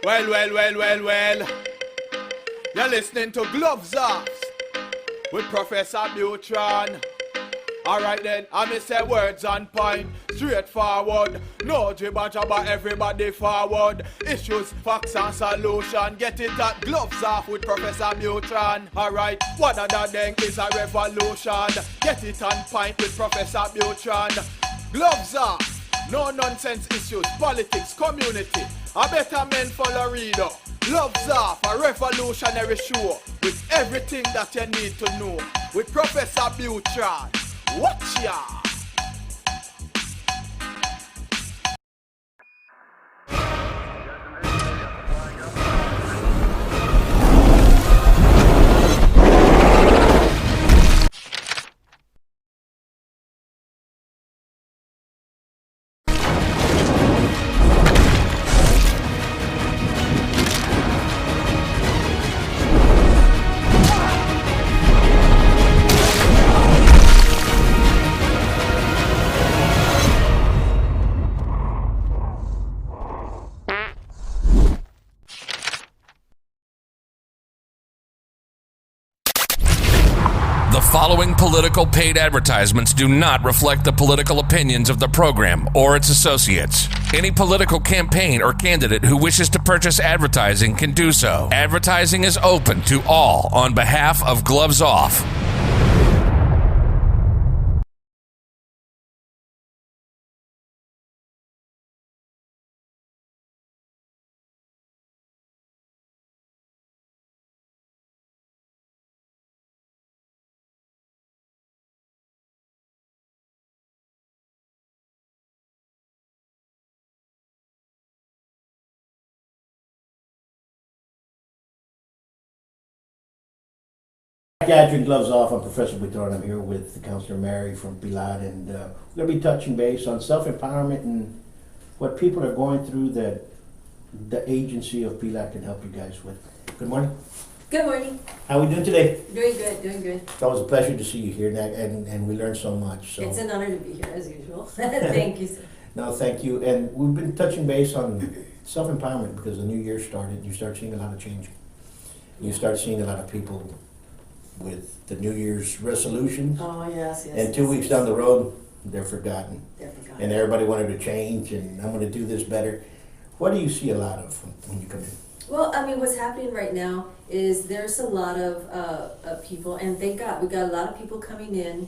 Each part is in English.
Well. You're listening to Gloves Off with Professor Buitrón. Alright then, I may say words on point, straightforward. No jibber jabber, everybody forward. Issues, facts and solution. Get it at Gloves Off with Professor Buitrón. Alright, what other thing is a revolution? Get it on point with Professor Buitrón. Gloves Off, no nonsense issues, politics, community. A better men for Laredo. Gloves Off, a revolutionary show with everything that you need to know. With Professor Buitrón. Watch ya! The following political paid advertisements do not reflect the political opinions of the program or its associates. Any political campaign or candidate who wishes to purchase advertising can do so. Advertising is open to all on behalf of Gloves Off. Gadget Gloves Off. I'm Professor Buitrón. I'm here with the Counselor Mary from Pillar, and we're going to be touching base on self-empowerment and what people are going through that the agency of Pillar can help you guys with. Good morning. Good morning. How are we doing today? Doing good. It's always a pleasure to see you here, and we learned so much. So. It's an honor to be here, as usual. Thank you, sir. No, thank you. And we've been touching base on self-empowerment because the new year started. You start seeing a lot of change. You start seeing a lot of people with the New Year's resolutions. Oh, yes. And 2 weeks down the road, they're forgotten. They're forgotten. And everybody wanted to change, and I'm going to do this better. What do you see a lot of when you come in? Well, I mean, what's happening right now is there's a lot of people, and thank God, we got a lot of people coming in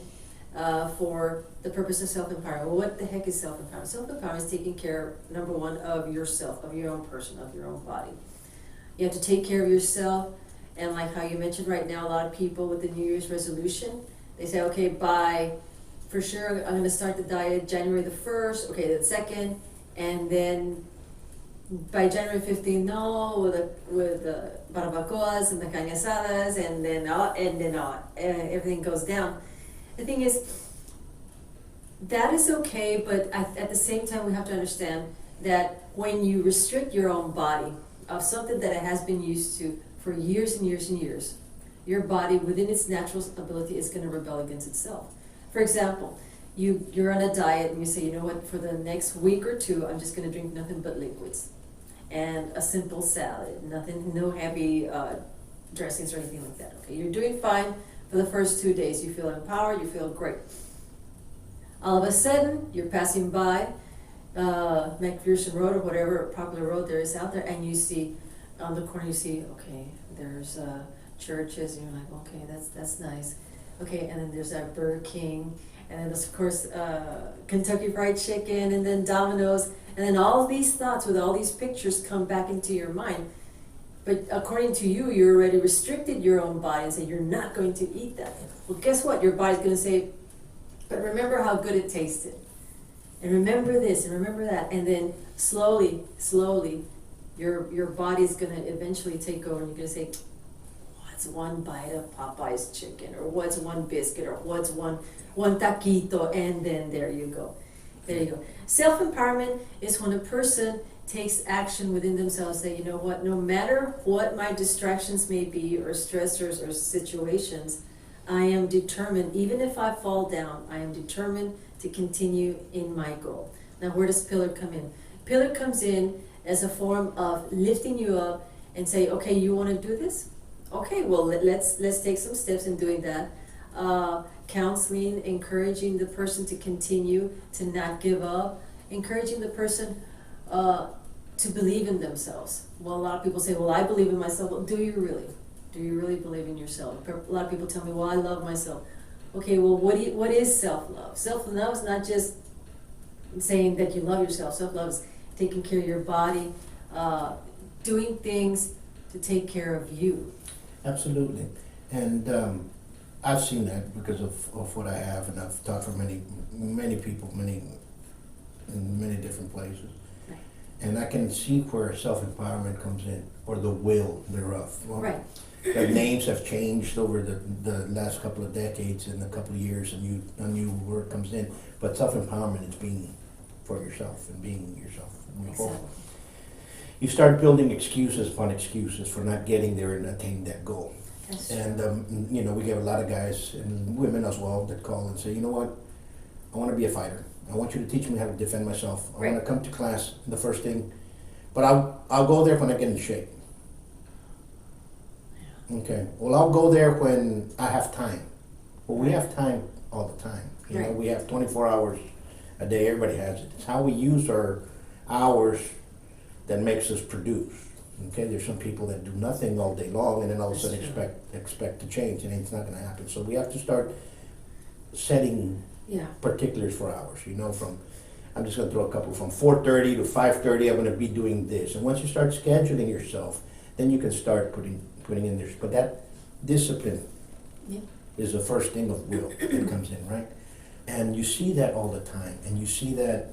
for the purpose of self-empowerment. Well, what the heck is self-empowerment? Self-empowerment is taking care, number one, of yourself, of your own person, of your own body. You have to take care of yourself. And like how you mentioned right now, a lot of people with the New Year's resolution, they say, okay, for sure, I'm going to start the diet January the 1st, okay, the 2nd, and then by January 15th, no, with the barbacoas and the carne asadas, and then everything goes down. The thing is, that is okay, but at the same time, we have to understand that when you restrict your own body of something that it has been used to for years and years and years, your body, within its natural ability, is going to rebel against itself. For example, you're on a diet and you say, you know what, for the next week or two, I'm just going to drink nothing but liquids and a simple salad, no heavy dressings or anything like that. Okay, you're doing fine for the first 2 days. You feel empowered, you feel great. All of a sudden, you're passing by McPherson Road or whatever popular road there is out there, and you see on the corner, you see, okay, there's churches, and you're like, okay, that's nice. Okay, and then there's that Burger King, and then there's, of course, Kentucky Fried Chicken, and then Domino's, and then all of these thoughts with all these pictures come back into your mind. But according to you, you already restricted your own body and said you're not going to eat that. Well, guess what? Your body's going to say, but remember how good it tasted. And remember this, and remember that. And then slowly, your body's going to eventually take over, and you're going to say, what's one bite of Popeye's chicken, or what's one biscuit, or what's one taquito, and then there you go. Self-empowerment is when a person takes action within themselves, say, you know what, no matter what my distractions may be, or stressors or situations, I am determined, even if I fall down, I am determined to continue in my goal. Now, where does Pillar come in? Pillar comes in as a form of lifting you up and say, okay, you want to do this? Okay, well, let's take some steps in doing that. Counseling, encouraging the person to continue, to not give up, encouraging the person to believe in themselves. Well, a lot of people say, well, I believe in myself. Well, do you really? Do you really believe in yourself? A lot of people tell me, well, I love myself. Okay, well, what is self-love? Self-love is not just saying that you love yourself. Self-love is taking care of your body, doing things to take care of you. Absolutely. And I've seen that because of what I have, and I've taught for many people, in many different places. Right. And I can see where self-empowerment comes in, or the will thereof. Well, Right. the names have changed over the last couple of decades and a couple of years, and a new word comes in. But self-empowerment is being for yourself and being yourself. Exactly. You start building excuses upon excuses for not getting there and attaining that goal. That's And true. you know, we get a lot of guys and women as well that call and say, you know what, I want to be a fighter. I want you to teach me how to defend myself. I Right. want to come to class the first thing, but I'll go there when I get in shape. Okay. Well, I'll go there when I have time. Well, we have time all the time. You know, Right. we have 24 hours a day. Everybody has it. It's how we use our hours that makes us produce. Okay, there's some people that do nothing all day long, and then all of a sudden That's true. expect to change, and it's not going to happen. So we have to start setting Yeah. particulars for hours. You know, from I'm just going to throw a couple, from 4:30 to 5:30. I'm going to be doing this, and once you start scheduling yourself, then you can start putting in there. But that discipline Yeah. is the first thing of will that comes in, right? And you see that all the time, and you see that.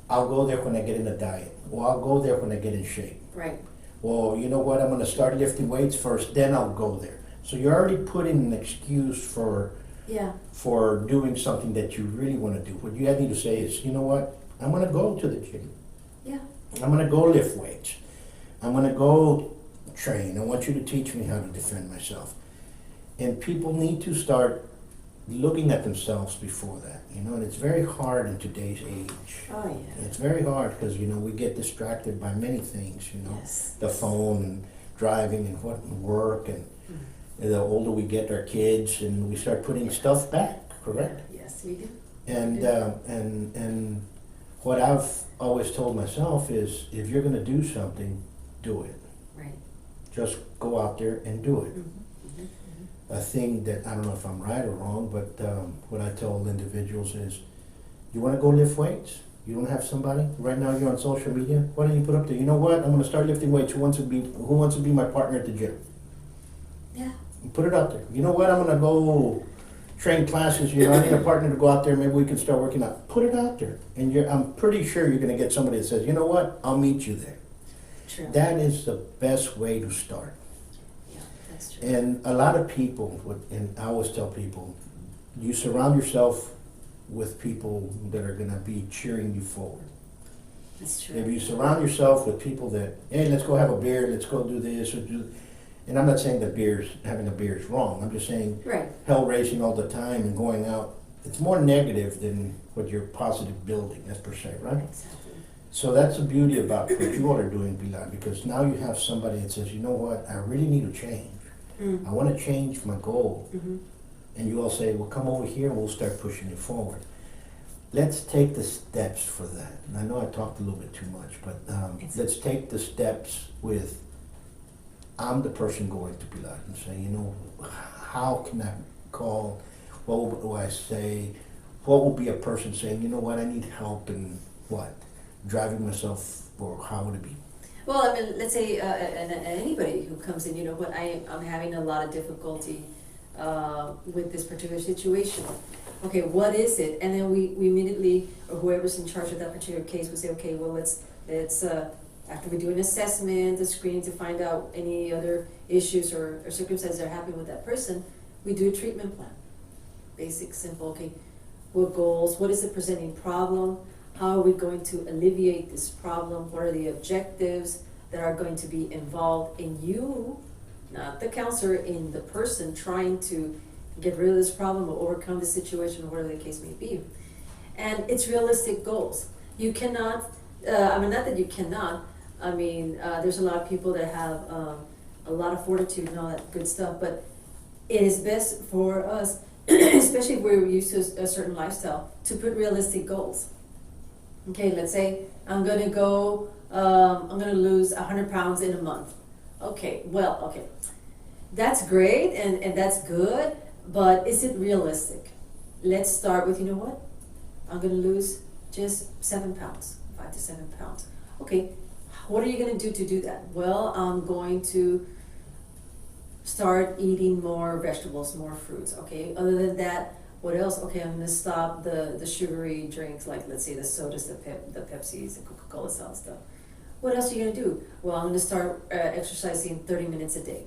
I'll go there when I get in a diet, or I'll go there when I get in shape. Right. Well, you know what, I'm gonna start lifting weights first, then I'll go there. So you're already putting an excuse for Yeah. doing something that you really wanna do. What you need to say is, you know what, I'm gonna go to the gym. Yeah. I'm gonna go lift weights. I'm gonna go train. I want you to teach me how to defend myself. And people need to start looking at themselves before that, you know, and it's very hard in today's age. Oh, yeah. It's very hard because, you know, we get distracted by many things, you know, Yes. the phone and driving and work, and the older we get, our kids, and we start putting stuff back, correct? Yes, we do. And and what I've always told myself is, if you're going to do something, do it. Right. Just go out there and do it. Mm-hmm. A thing that, I don't know if I'm right or wrong, but what I tell individuals is, you want to go lift weights? You don't have somebody? Right now you're on social media? Why don't you put up there, you know what, I'm going to start lifting weights. Who wants to be my partner at the gym? Yeah. Put it out there. You know what, I'm going to go train classes. You know, I need a partner to go out there. Maybe we can start working out. Put it out there. And I'm pretty sure you're going to get somebody that says, you know what, I'll meet you there. True. That is the best way to start. Yeah, that's true. And a lot of people, and I always tell people, you surround yourself with people that are going to be cheering you forward. That's If true. you surround yourself with people that, hey, let's go have a beer, let's go do this, and I'm not saying that having a beer is wrong. I'm just saying Right. hell raising all the time and going out, it's more negative than what you're positive building, that's per se, right? Exactly. So that's the beauty about what you all are doing, Pilar, because now you have somebody that says, you know what, I really need to change. Mm. I want to change my goal. Mm-hmm. And you all say, well, come over here and we'll start pushing it forward. Let's take the steps for that. And I know I talked a little bit too much, but let's take the steps with, I'm the person going to Pilar and say, you know, how can I call, what do I say, what will be a person saying, you know what, I need help in what? Driving myself, or how would it be? Well, I mean, let's say and anybody who comes in, you know what, I'm having a lot of difficulty with this particular situation. Okay, what is it? And then we immediately, or whoever's in charge of that particular case, would say, okay, well, let's after we do an assessment, a screening to find out any other issues or circumstances that are happening with that person, we do a treatment plan. Basic, simple, okay, what goals, what is the presenting problem, how are we going to alleviate this problem, what are the objectives that are going to be involved in you, not the counselor, in the person trying to get rid of this problem or overcome the situation, whatever the case may be. And it's realistic goals. You cannot, not that you cannot, I mean, there's a lot of people that have a lot of fortitude and all that good stuff, but it is best for us, especially if we're used to a certain lifestyle, to put realistic goals. Okay, let's say I'm gonna lose 100 pounds in a month. Okay, well, okay, that's great and that's good, but is it realistic? Let's start with, you know what? I'm gonna lose just 7 pounds, 5 to 7 pounds. Okay, what are you gonna do to do that? Well, I'm going to start eating more vegetables, more fruits. Okay, other than that, what else? Okay, I'm gonna stop the sugary drinks, like let's say the sodas, the Pepsis, the Coca-Cola style stuff. What else are you gonna do? Well, I'm gonna start exercising 30 minutes a day.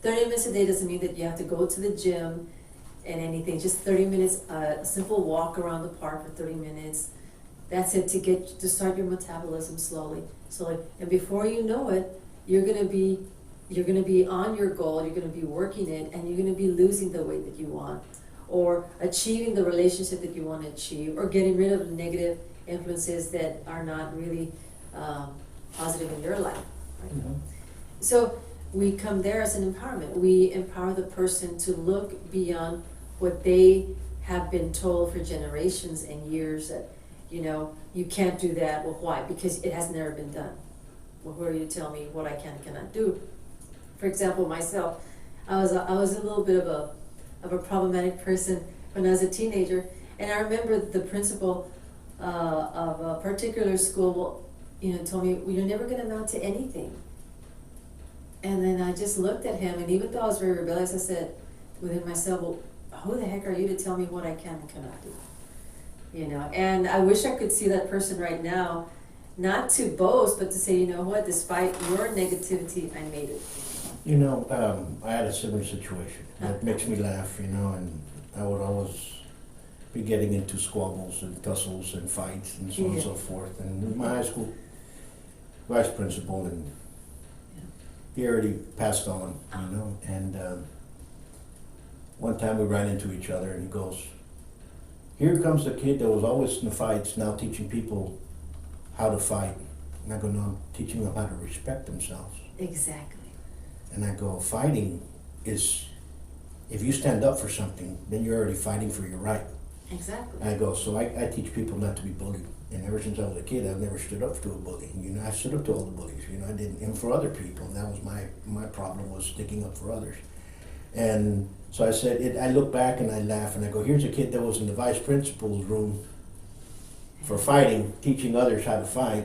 30 minutes a day doesn't mean that you have to go to the gym and anything. Just 30 minutes, a simple walk around the park for 30 minutes. That's it, to start your metabolism slowly. And before you know it, you're gonna be on your goal. You're gonna be working it, and you're gonna be losing the weight that you want, or achieving the relationship that you want to achieve, or getting rid of negative influences that are not really positive in your life. Right? Mhm. So we come there as an empowerment. We empower the person to look beyond what they have been told for generations and years that, you can't do that. Well, why? Because it has never been done. Well, who are you to tell me what I can and cannot do? For example, myself, I was a little bit of a problematic person when I was a teenager, and I remember the principal of a particular school, told me, well, you're never going to amount to anything. And then I just looked at him, and even though I was very rebellious, I said within myself, well, who the heck are you to tell me what I can and cannot do? And I wish I could see that person right now, not to boast, but to say, you know what, despite your negativity, I made it. I had a similar situation. It makes me laugh, and I would always be getting into squabbles and tussles and fights and so on and so forth. And my high school vice principal, and he already passed on, and one time we ran into each other, and he goes, "Here comes the kid that was always in the fights, now teaching people how to fight." And I go, "No, I'm teaching them how to respect themselves." Exactly. And I go, fighting is, if you stand up for something, then you're already fighting for your right. Exactly. I go, so I teach people not to be bullied. And ever since I was a kid, I've never stood up to a bully. I stood up to all the bullies, I didn't, and for other people. That was my problem, was sticking up for others. And so I said, I look back and I laugh and I go, here's a kid that was in the vice principal's room for fighting, teaching others how to fight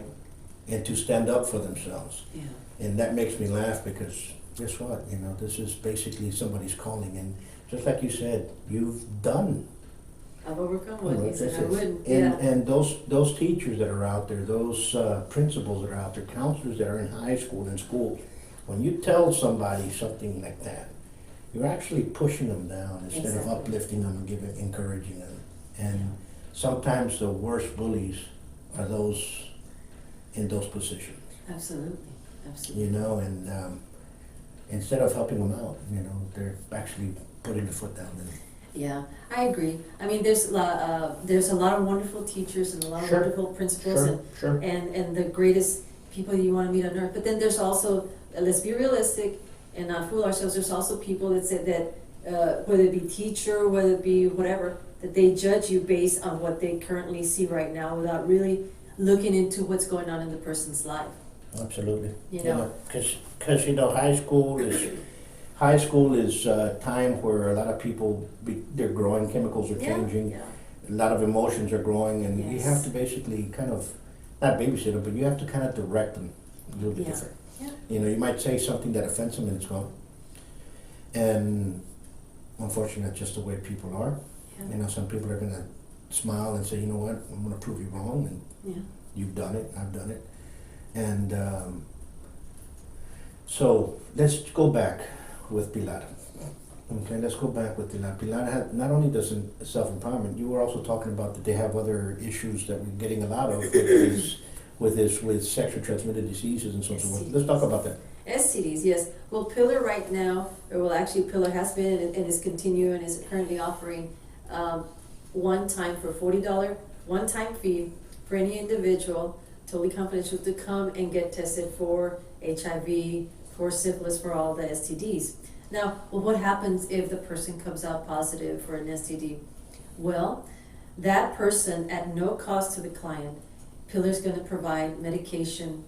and to stand up for themselves. Yeah. And that makes me laugh because guess what? This is basically somebody's calling. And just like you said, you've done. I've overcome what he said I wouldn't. And those teachers that are out there, those principals that are out there, counselors that are in high school and school, when you tell somebody something like that, you're actually pushing them down instead of uplifting them and encouraging them. And sometimes the worst bullies are those in those positions. Absolutely. And instead of helping them out, they're actually putting the foot down. Yeah, I agree. I mean, there's a lot of wonderful teachers and a lot of wonderful principals and the greatest people you want to meet on earth. But then there's also, let's be realistic and not fool ourselves, there's also people that say that whether it be teacher, whether it be whatever, that they judge you based on what they currently see right now without really looking into what's going on in the person's life. Absolutely. Because high school is a time where a lot of people, they're growing, chemicals are changing, a lot of emotions are growing, and you have to basically kind of, not babysit them, but you have to kind of direct them a little bit different. Yeah. You might say something that offends them and it's gone. And unfortunately, that's just the way people are. Yeah. Some people are going to smile and say, you know what, I'm going to prove you wrong, and you've done it, I've done it. And so let's go back with Pilar. Okay, let's go back with Pilar. Pilar not only does self-empowerment, you were also talking about that they have other issues that we're getting a lot of with sexually transmitted diseases and so forth. Let's talk about that. STDs, yes. Well, Pillar right now, Pillar has been and is continuing and is currently offering one-time for $40 one-time fee for any individual totally confidential, to come and get tested for HIV, for syphilis, for all the STDs. Now, well, what happens if the person comes out positive for an STD? Well, that person, at no cost to the client, Pillar's going to provide medication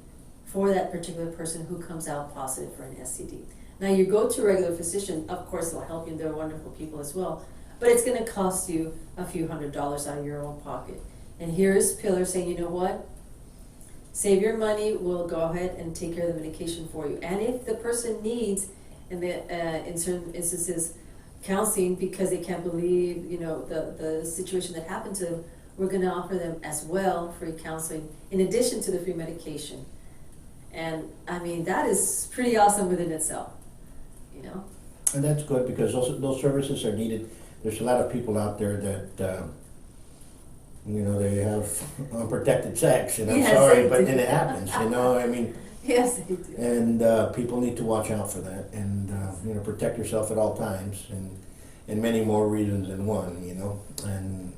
for that particular person who comes out positive for an STD. Now, you go to a regular physician, of course they'll help you, they're wonderful people as well, but it's going to cost you a few $100s out of your own pocket. And here's Pillar saying, you know what? Save your money, we'll go ahead and take care of the medication for you. And if the person needs, in certain instances, counseling because they can't believe, the situation that happened to them, we're going to offer them as well free counseling in addition to the free medication. And I mean, that is pretty awesome within itself, And that's good because those services are needed. There's a lot of people out there that, they have unprotected sex, and I'm Yes, sorry, they but do. then it happens, I mean, Yes, they do. and people need to watch out for that and, protect yourself at all times and many more reasons than one, and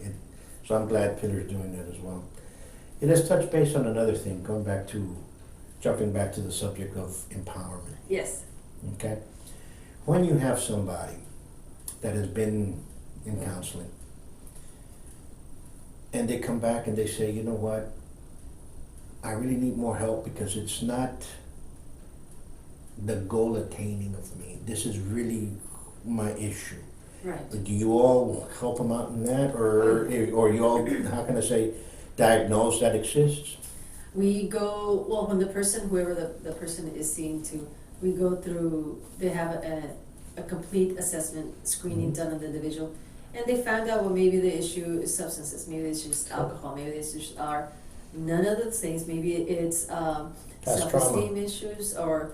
so I'm glad Pillar's doing that as well. It has touched base on another thing, jumping back to the subject of empowerment, Yes. okay? When you have somebody that has been in counseling and they come back and they say, you know what, I really need more help because it's not the goal attaining of me. This is really my issue. Right. Do you all help them out in that, or you all, how can I say, diagnose that exists? We go, well, when whoever the person is seen to, we go through, they have a complete assessment screening done on the individual, and they found out, well, maybe the issue is substances, maybe it's just alcohol, maybe the issues are none of those things, maybe it's self-esteem issues or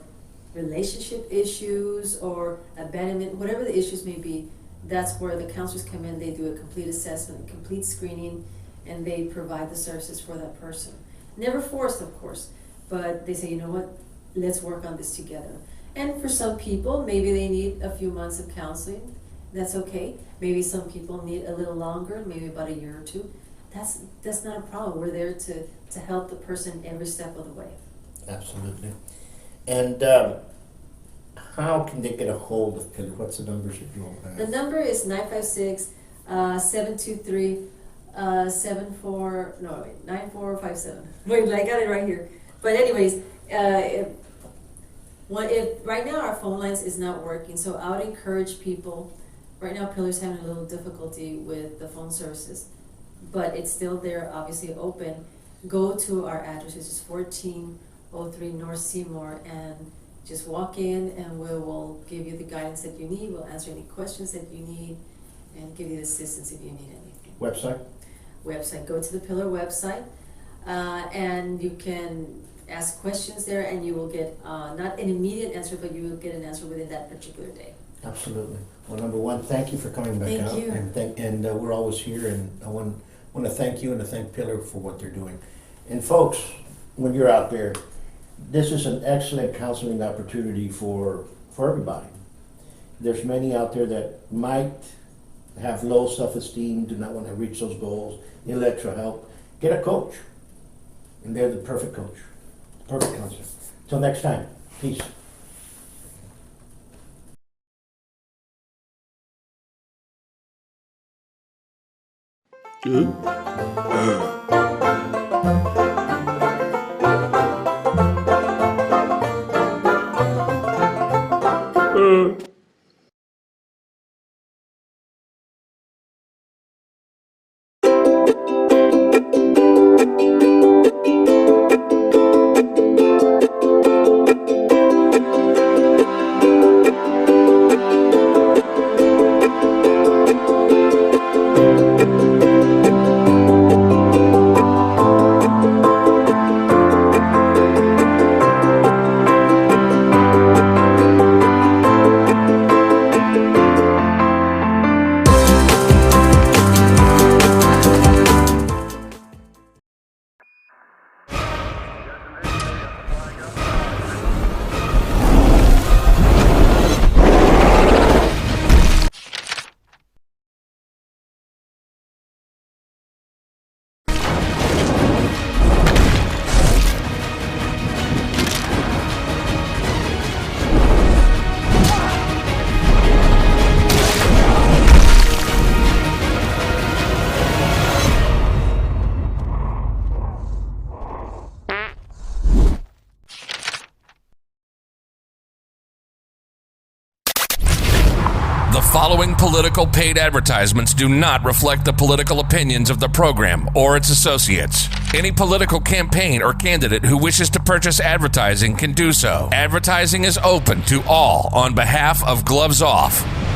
relationship issues or abandonment, whatever the issues may be. That's where the counselors come in, they do a complete assessment, a complete screening, and they provide the services for that person. Never forced, of course, but they say, you know what, let's work on this together. And for some people, maybe they need a few months of counseling. That's okay. Maybe some people need a little longer, maybe about a year or two. That's not a problem. We're there to help the person every step of the way. Absolutely. And how can they get a hold of Pillar? What's the numbers that you all have? The number is 9457. Wait, I got it right here. But anyways, if right now our phone lines is not working, so I would encourage people. Right now, Pillar's having a little difficulty with the phone services, but it's still there, obviously open. Go to our address, which is 1403 North Seymour, and just walk in and we will give you the guidance that you need. We'll answer any questions that you need and give you the assistance if you need anything. Website? Go to the Pillar website, and you can ask questions there, and you will get not an immediate answer, but you will get an answer within that particular day. Absolutely. Well, number one, thank you for coming back out. Thank you. And we're always here, and I want to thank you and to thank Pillar for what they're doing. And folks, when you're out there, this is an excellent counseling opportunity for everybody. There's many out there that might have low self-esteem, do not want to reach those goals, need extra help. Get a coach, and they're the perfect coach, perfect counselor. Till next time, peace. following political paid advertisements do not reflect the political opinions of the program or its associates. Any political campaign or candidate who wishes to purchase advertising can do so. Advertising is open to all on behalf of Gloves Off.